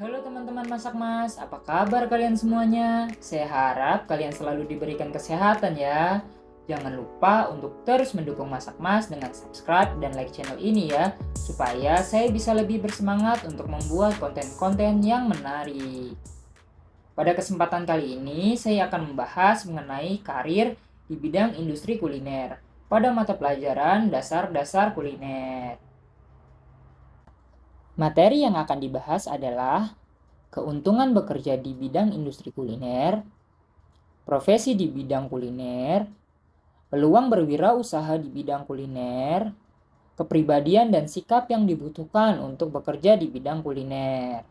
Halo teman-teman Masak Mas, apa kabar kalian semuanya? Saya harap kalian selalu diberikan kesehatan ya. Jangan lupa untuk terus mendukung Masak Mas dengan subscribe dan like channel ini ya, supaya saya bisa lebih bersemangat untuk membuat konten-konten yang menarik. Pada kesempatan kali ini, saya akan membahas mengenai karir di bidang industri kuliner pada mata pelajaran dasar-dasar kuliner. Materi yang akan dibahas adalah keuntungan bekerja di bidang industri kuliner, profesi di bidang kuliner, peluang berwirausaha di bidang kuliner, kepribadian dan sikap yang dibutuhkan untuk bekerja di bidang kuliner.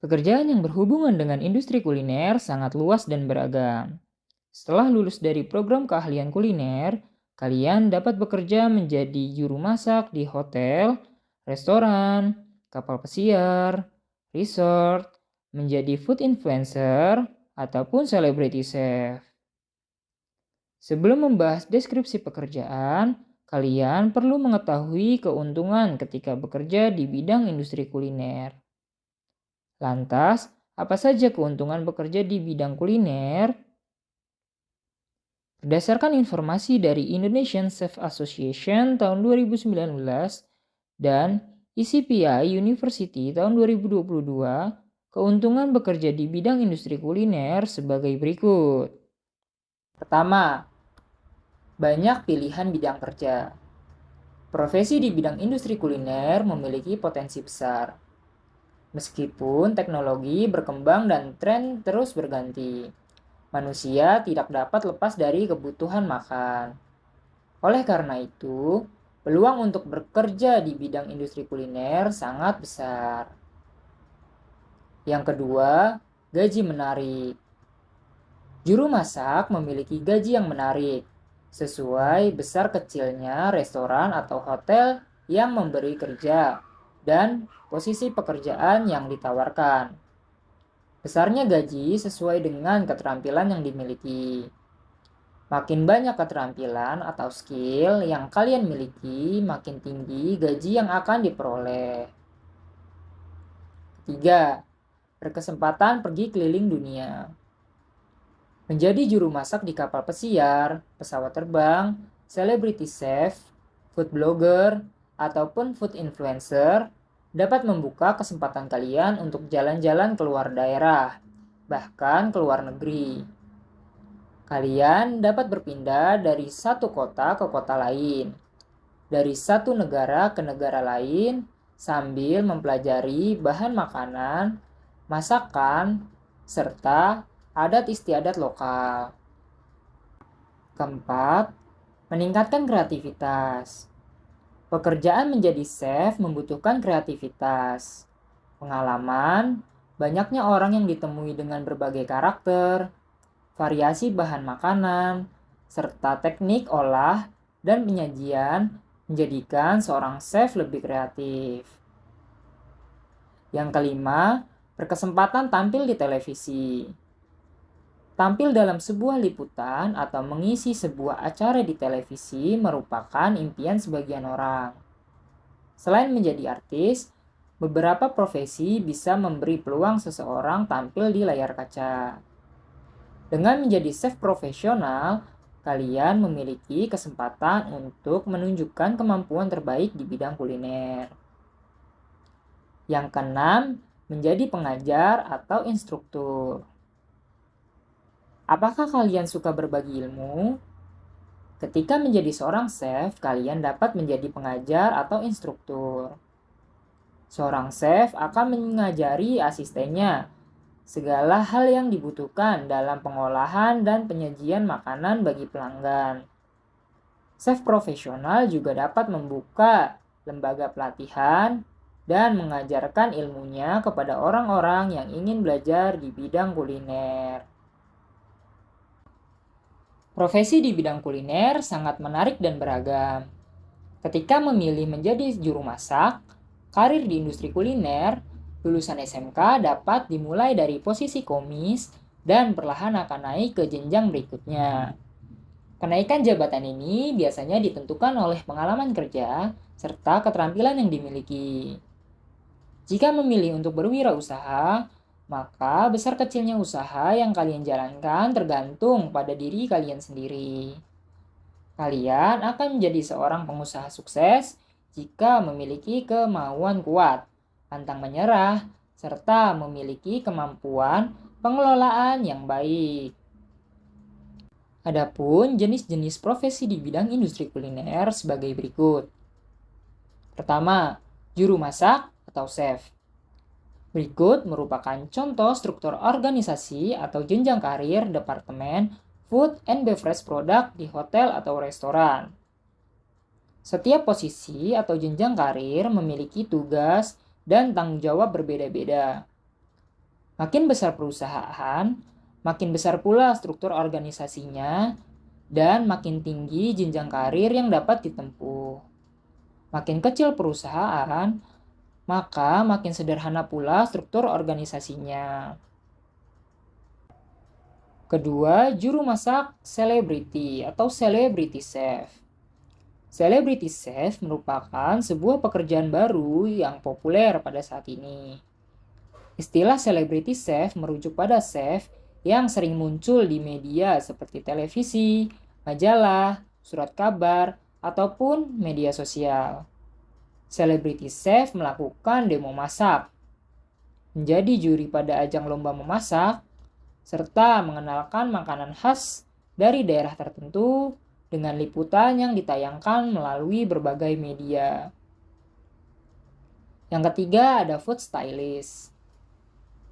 Pekerjaan yang berhubungan dengan industri kuliner sangat luas dan beragam. Setelah lulus dari program keahlian kuliner, kalian dapat bekerja menjadi juru masak di hotel, restoran, kapal pesiar, resort, menjadi food influencer, ataupun celebrity chef. Sebelum membahas deskripsi pekerjaan, kalian perlu mengetahui keuntungan ketika bekerja di bidang industri kuliner. Lantas, apa saja keuntungan bekerja di bidang kuliner? Berdasarkan informasi dari Indonesian Chef Association tahun 2019 dan ECPI University tahun 2022, keuntungan bekerja di bidang industri kuliner sebagai berikut. Pertama, banyak pilihan bidang kerja. Profesi di bidang industri kuliner memiliki potensi besar. Meskipun teknologi berkembang dan tren terus berganti, manusia tidak dapat lepas dari kebutuhan makan. Oleh karena itu, peluang untuk bekerja di bidang industri kuliner sangat besar. Yang kedua, gaji menarik. Juru masak memiliki gaji yang menarik, sesuai besar kecilnya restoran atau hotel yang memberi kerja dan posisi pekerjaan yang ditawarkan. Besarnya gaji sesuai dengan keterampilan yang dimiliki. Makin banyak keterampilan atau skill yang kalian miliki, makin tinggi gaji yang akan diperoleh. Ketiga, berkesempatan pergi keliling dunia. Menjadi juru masak di kapal pesiar, pesawat terbang, celebrity chef, food blogger, ataupun food influencer dapat membuka kesempatan kalian untuk jalan-jalan keluar daerah, bahkan ke luar negeri. Kalian dapat berpindah dari satu kota ke kota lain, dari satu negara ke negara lain, sambil mempelajari bahan makanan, masakan, serta adat istiadat lokal. Keempat, meningkatkan kreativitas. Pekerjaan menjadi chef membutuhkan kreativitas, pengalaman, banyaknya orang yang ditemui dengan berbagai karakter, variasi bahan makanan, serta teknik olah dan penyajian menjadikan seorang chef lebih kreatif. Yang kelima, berkesempatan tampil di televisi. Tampil dalam sebuah liputan atau mengisi sebuah acara di televisi merupakan impian sebagian orang. Selain menjadi artis, beberapa profesi bisa memberi peluang seseorang tampil di layar kaca. Dengan menjadi chef profesional, kalian memiliki kesempatan untuk menunjukkan kemampuan terbaik di bidang kuliner. Yang keenam, menjadi pengajar atau instruktur. Apakah kalian suka berbagi ilmu? Ketika menjadi seorang chef, kalian dapat menjadi pengajar atau instruktur. Seorang chef akan mengajari asistennya segala hal yang dibutuhkan dalam pengolahan dan penyajian makanan bagi pelanggan. Chef profesional juga dapat membuka lembaga pelatihan dan mengajarkan ilmunya kepada orang-orang yang ingin belajar di bidang kuliner. Profesi di bidang kuliner sangat menarik dan beragam. Ketika memilih menjadi juru masak, karir di industri kuliner, lulusan SMK dapat dimulai dari posisi komis dan perlahan akan naik ke jenjang berikutnya. Kenaikan jabatan ini biasanya ditentukan oleh pengalaman kerja serta keterampilan yang dimiliki. Jika memilih untuk berwirausaha, maka besar kecilnya usaha yang kalian jalankan tergantung pada diri kalian sendiri. Kalian akan menjadi seorang pengusaha sukses jika memiliki kemauan kuat, pantang menyerah, serta memiliki kemampuan pengelolaan yang baik. Adapun jenis-jenis profesi di bidang industri kuliner sebagai berikut. Pertama, juru masak atau chef. Berikut merupakan contoh struktur organisasi atau jenjang karir Departemen Food and Beverage Product di hotel atau restoran. Setiap posisi atau jenjang karir memiliki tugas dan tanggung jawab berbeda-beda. Makin besar perusahaan, makin besar pula struktur organisasinya, dan makin tinggi jenjang karir yang dapat ditempuh. Makin kecil perusahaan, maka makin sederhana pula struktur organisasinya. Kedua, juru masak selebriti atau celebrity chef. Celebrity chef merupakan sebuah pekerjaan baru yang populer pada saat ini. Istilah celebrity chef merujuk pada chef yang sering muncul di media seperti televisi, majalah, surat kabar, ataupun media sosial. Celebrity chef melakukan demo masak, menjadi juri pada ajang lomba memasak, serta mengenalkan makanan khas dari daerah tertentu dengan liputan yang ditayangkan melalui berbagai media. Yang ketiga ada food stylist.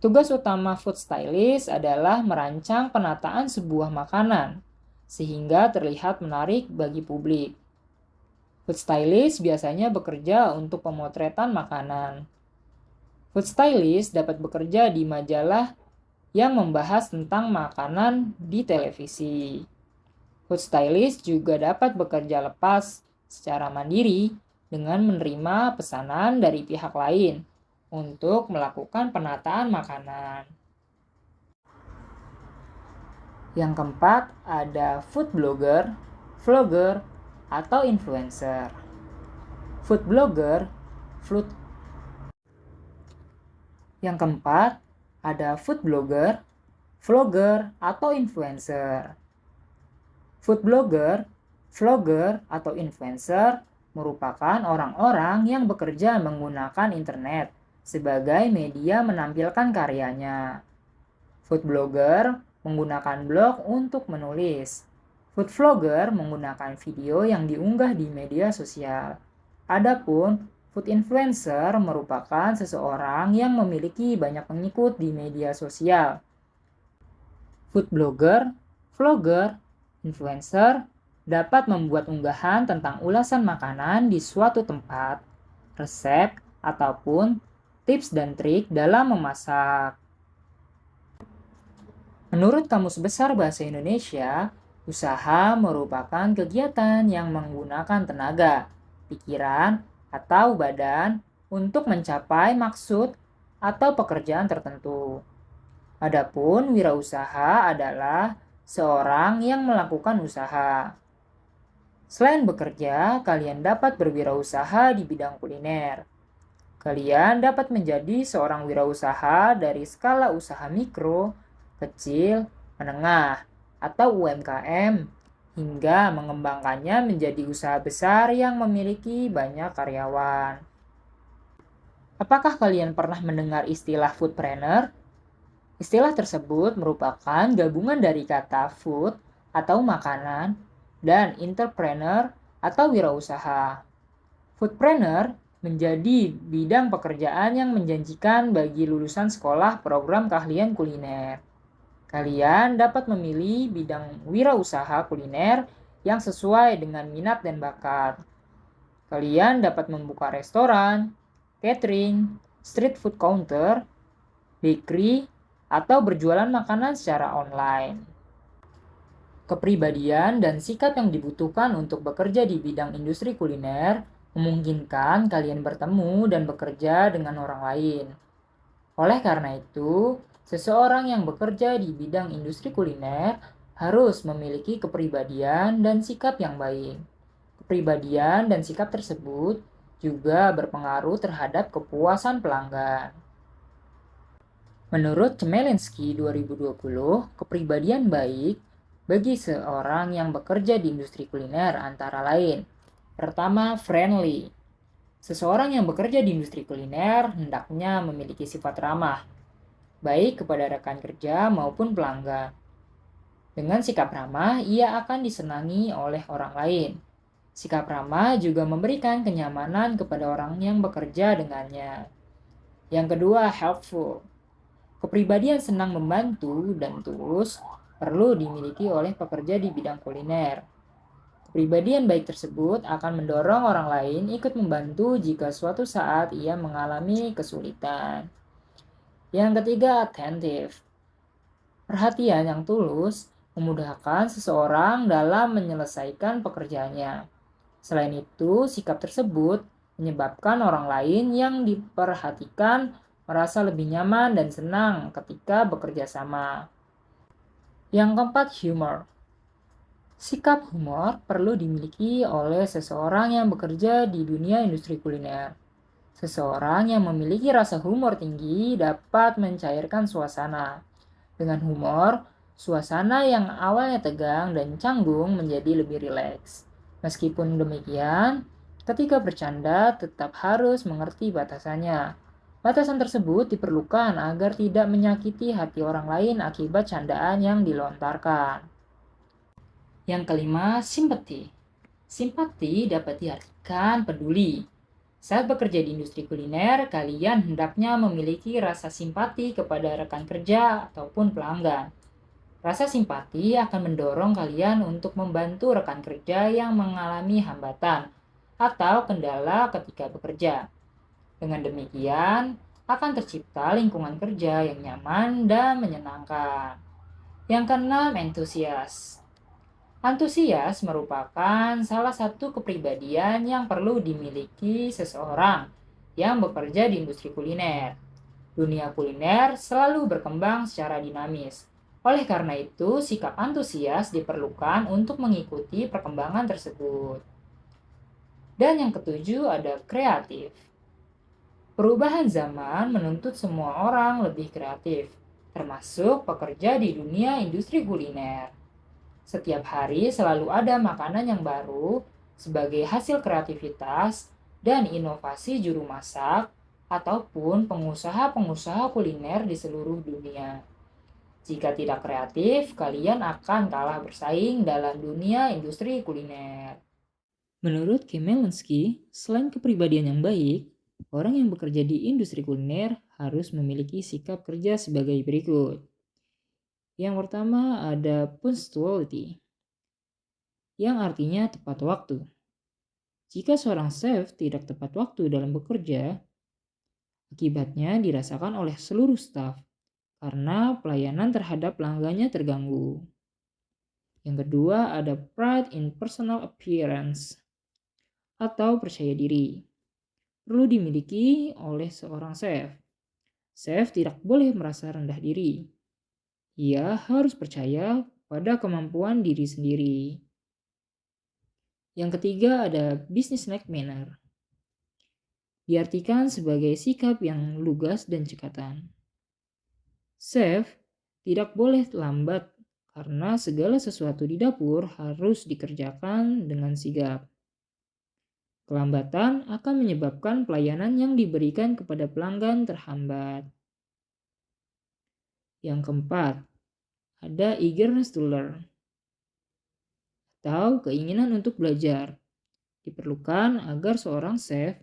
Tugas utama food stylist adalah merancang penataan sebuah makanan sehingga terlihat menarik bagi publik. Food stylist biasanya bekerja untuk pemotretan makanan. Food stylist dapat bekerja di majalah yang membahas tentang makanan di televisi. Food stylist juga dapat bekerja lepas secara mandiri dengan menerima pesanan dari pihak lain untuk melakukan penataan makanan. Yang keempat ada food blogger, vlogger, atau influencer. Food blogger, Yang keempat ada food blogger, vlogger, atau influencer. Food blogger, vlogger, atau influencer merupakan orang-orang yang bekerja menggunakan internet sebagai media menampilkan karyanya. Food blogger menggunakan blog untuk menulis. Food vlogger menggunakan video yang diunggah di media sosial. Adapun food influencer merupakan seseorang yang memiliki banyak pengikut di media sosial. Food blogger, vlogger, influencer dapat membuat unggahan tentang ulasan makanan di suatu tempat, resep, ataupun tips dan trik dalam memasak. Menurut Kamus Besar Bahasa Indonesia, usaha merupakan kegiatan yang menggunakan tenaga, pikiran, atau badan untuk mencapai maksud atau pekerjaan tertentu. Adapun wirausaha adalah seorang yang melakukan usaha. Selain bekerja, kalian dapat berwirausaha di bidang kuliner. Kalian dapat menjadi seorang wirausaha dari skala usaha mikro, kecil, menengah, atau UMKM, hingga mengembangkannya menjadi usaha besar yang memiliki banyak karyawan. Apakah kalian pernah mendengar istilah foodpreneur? Istilah tersebut merupakan gabungan dari kata food atau makanan dan entrepreneur atau wirausaha. Foodpreneur menjadi bidang pekerjaan yang menjanjikan bagi lulusan sekolah program keahlian kuliner. Kalian dapat memilih bidang wirausaha kuliner yang sesuai dengan minat dan bakat. Kalian dapat membuka restoran, catering, street food counter, bakery, atau berjualan makanan secara online. Kepribadian dan sikap yang dibutuhkan untuk bekerja di bidang industri kuliner memungkinkan kalian bertemu dan bekerja dengan orang lain. Oleh karena itu, seseorang yang bekerja di bidang industri kuliner harus memiliki kepribadian dan sikap yang baik. Kepribadian dan sikap tersebut juga berpengaruh terhadap kepuasan pelanggan. Menurut Chmelensky 2020, kepribadian baik bagi seorang yang bekerja di industri kuliner antara lain. Pertama, friendly. Seseorang yang bekerja di industri kuliner hendaknya memiliki sifat ramah, baik kepada rekan kerja maupun pelanggan. Dengan sikap ramah, ia akan disenangi oleh orang lain. Sikap ramah juga memberikan kenyamanan kepada orang yang bekerja dengannya. Yang kedua, helpful. Kepribadian senang membantu dan tulus perlu dimiliki oleh pekerja di bidang kuliner. Kepribadian baik tersebut akan mendorong orang lain ikut membantu jika suatu saat ia mengalami kesulitan. Yang ketiga, attentive. Perhatian yang tulus memudahkan seseorang dalam menyelesaikan pekerjaannya. Selain itu, sikap tersebut menyebabkan orang lain yang diperhatikan merasa lebih nyaman dan senang ketika bekerja sama. Yang keempat, humor. Sikap humor perlu dimiliki oleh seseorang yang bekerja di dunia industri kuliner. Seseorang yang memiliki rasa humor tinggi dapat mencairkan suasana. Dengan humor, suasana yang awalnya tegang dan canggung menjadi lebih rileks. Meskipun demikian, ketika bercanda tetap harus mengerti batasannya. Batasan tersebut diperlukan agar tidak menyakiti hati orang lain akibat candaan yang dilontarkan. Yang kelima, simpati. Simpati dapat diartikan peduli. Saat bekerja di industri kuliner, kalian hendaknya memiliki rasa simpati kepada rekan kerja ataupun pelanggan. Rasa simpati akan mendorong kalian untuk membantu rekan kerja yang mengalami hambatan atau kendala ketika bekerja. Dengan demikian, akan tercipta lingkungan kerja yang nyaman dan menyenangkan. Yang keenam, antusias. Antusias merupakan salah satu kepribadian yang perlu dimiliki seseorang yang bekerja di industri kuliner. Dunia kuliner selalu berkembang secara dinamis. Oleh karena itu, sikap antusias diperlukan untuk mengikuti perkembangan tersebut. Dan yang ketujuh ada kreatif. Perubahan zaman menuntut semua orang lebih kreatif, termasuk pekerja di dunia industri kuliner. Setiap hari selalu ada makanan yang baru sebagai hasil kreativitas dan inovasi juru masak ataupun pengusaha-pengusaha kuliner di seluruh dunia. Jika tidak kreatif, kalian akan kalah bersaing dalam dunia industri kuliner. Menurut Chmelensky, selain kepribadian yang baik, orang yang bekerja di industri kuliner harus memiliki sikap kerja sebagai berikut. Yang pertama ada punctuality, yang artinya tepat waktu. Jika seorang chef tidak tepat waktu dalam bekerja, akibatnya dirasakan oleh seluruh staf karena pelayanan terhadap pelanggannya terganggu. Yang kedua ada pride in personal appearance atau percaya diri. Perlu dimiliki oleh seorang chef. Chef tidak boleh merasa rendah diri. Ia harus percaya pada kemampuan diri sendiri. Yang ketiga ada business-like manner. Diartikan sebagai sikap yang lugas dan cekatan. Chef tidak boleh lambat karena segala sesuatu di dapur harus dikerjakan dengan sigap. Kelambatan akan menyebabkan pelayanan yang diberikan kepada pelanggan terhambat. Yang keempat, ada eagerness to learn atau keinginan untuk belajar. Diperlukan agar seorang chef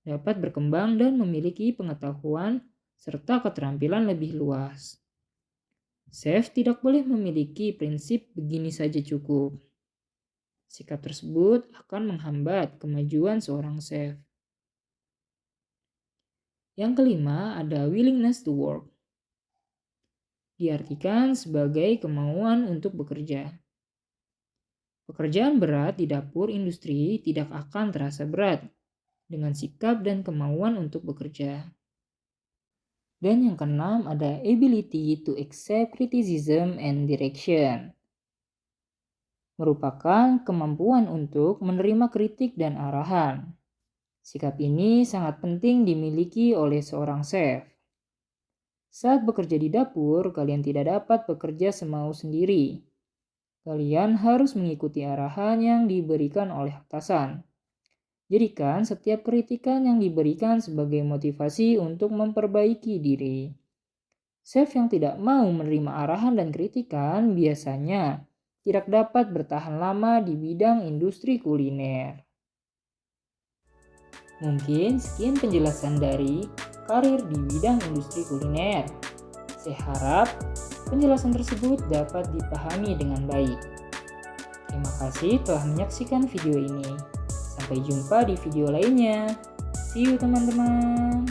dapat berkembang dan memiliki pengetahuan serta keterampilan lebih luas. Chef tidak boleh memiliki prinsip begini saja cukup. Sikap tersebut akan menghambat kemajuan seorang chef. Yang kelima ada willingness to work. Diartikan sebagai kemauan untuk bekerja. Pekerjaan berat di dapur industri tidak akan terasa berat dengan sikap dan kemauan untuk bekerja. Dan yang keenam ada ability to accept criticism and direction. Merupakan kemampuan untuk menerima kritik dan arahan. Sikap ini sangat penting dimiliki oleh seorang chef. Saat bekerja di dapur, kalian tidak dapat bekerja semau sendiri. Kalian harus mengikuti arahan yang diberikan oleh atasan. Jadikan setiap kritikan yang diberikan sebagai motivasi untuk memperbaiki diri. Chef yang tidak mau menerima arahan dan kritikan biasanya tidak dapat bertahan lama di bidang industri kuliner. Mungkin sekian penjelasan dari karir di bidang industri kuliner. Saya harap penjelasan tersebut dapat dipahami dengan baik. Terima kasih telah menyaksikan video ini. Sampai jumpa di video lainnya. See you teman-teman.